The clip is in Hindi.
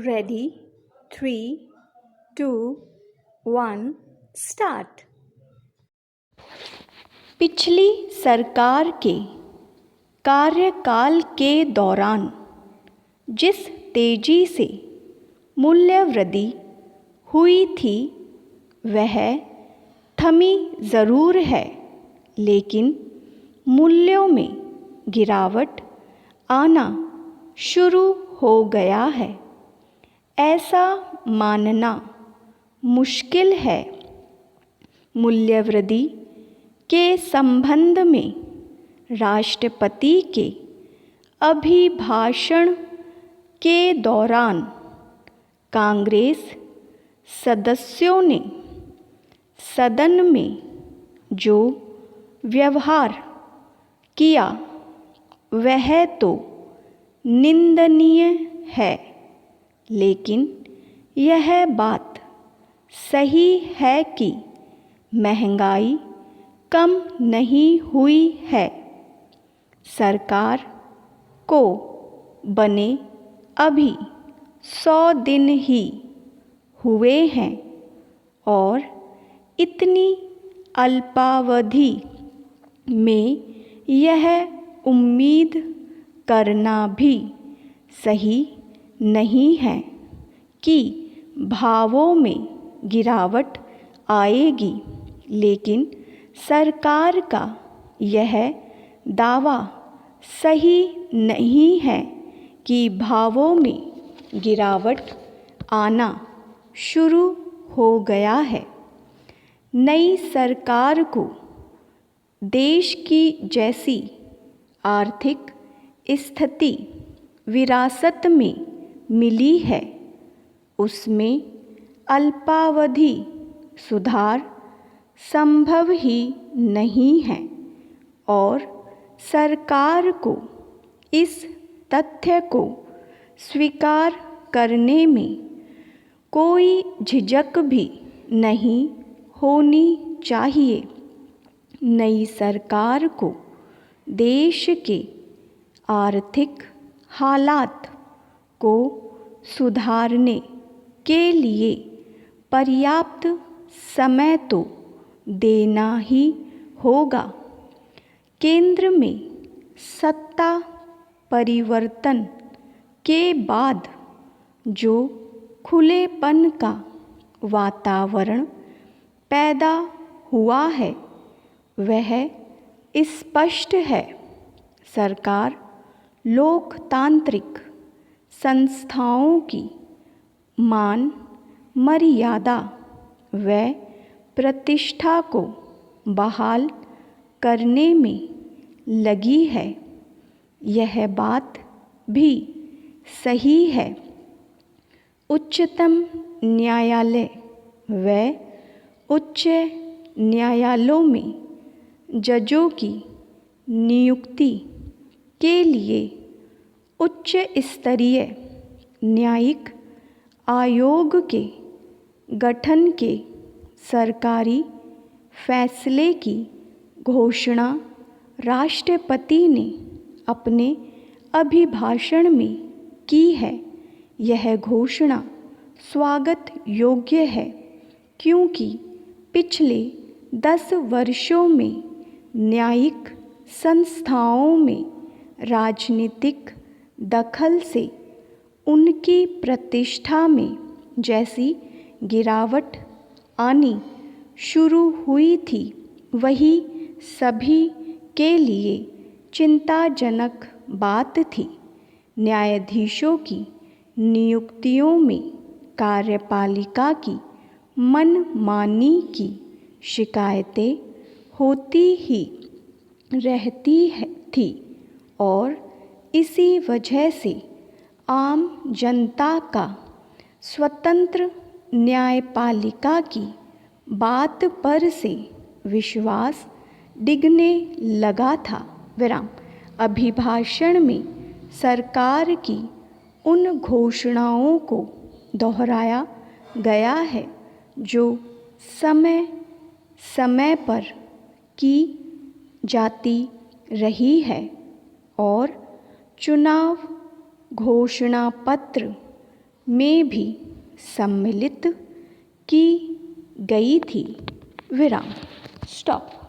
Ready? 3, 2, 1, start. पिछली सरकार के कार्यकाल के दौरान जिस तेजी से मूल्य वृद्धि हुई थी वह थमी ज़रूर है, लेकिन मूल्यों में गिरावट आना शुरू हो गया है। ऐसा मानना मुश्किल है। मूल्य वृद्धि के संबंध में राष्ट्रपति के अभिभाषण के दौरान कांग्रेस सदस्यों ने सदन में जो व्यवहार किया वह तो निंदनीय है, लेकिन यह बात सही है कि महंगाई कम नहीं हुई है। सरकार को बने अभी 100 दिन ही हुए हैं और इतनी अल्पावधि में यह उम्मीद करना भी सही नहीं है कि भावों में गिरावट आएगी, लेकिन सरकार का यह दावा सही नहीं है कि भावों में गिरावट आना शुरू हो गया है। नई सरकार को देश की जैसी आर्थिक स्थिति विरासत में मिली है, उसमें अल्पावधि सुधार संभव ही नहीं है और सरकार को इस तथ्य को स्वीकार करने में कोई झिझक भी नहीं होनी चाहिए। नई सरकार को देश के आर्थिक हालात को सुधारने के लिए पर्याप्त समय तो देना ही होगा। केंद्र में सत्ता परिवर्तन के बाद जो खुलेपन का वातावरण पैदा हुआ है वह स्पष्ट है। सरकार लोकतांत्रिक संस्थाओं की मान मर्यादा व प्रतिष्ठा को बहाल करने में लगी है। यह बात भी सही है। उच्चतम न्यायालय व उच्च न्यायालयों में जजों की नियुक्ति के लिए उच्च स्तरीय न्यायिक आयोग के गठन के सरकारी फैसले की घोषणा राष्ट्रपति ने अपने अभिभाषण में की है। यह घोषणा स्वागत योग्य है क्योंकि पिछले 10 वर्षों में न्यायिक संस्थाओं में राजनीतिक दखल से उनकी प्रतिष्ठा में जैसी गिरावट आनी शुरू हुई थी वही सभी के लिए चिंताजनक बात थी। न्यायाधीशों की नियुक्तियों में कार्यपालिका की मनमानी की शिकायतें होती ही रहती थी और इसी वजह से आम जनता का स्वतंत्र न्यायपालिका की बात पर से विश्वास डिगने लगा था। विराम। अभिभाषण में सरकार की उन घोषणाओं को दोहराया गया है जो समय समय पर की जाती रही है और चुनाव घोषणा पत्र में भी सम्मिलित की गई थी। विराम। स्टॉप।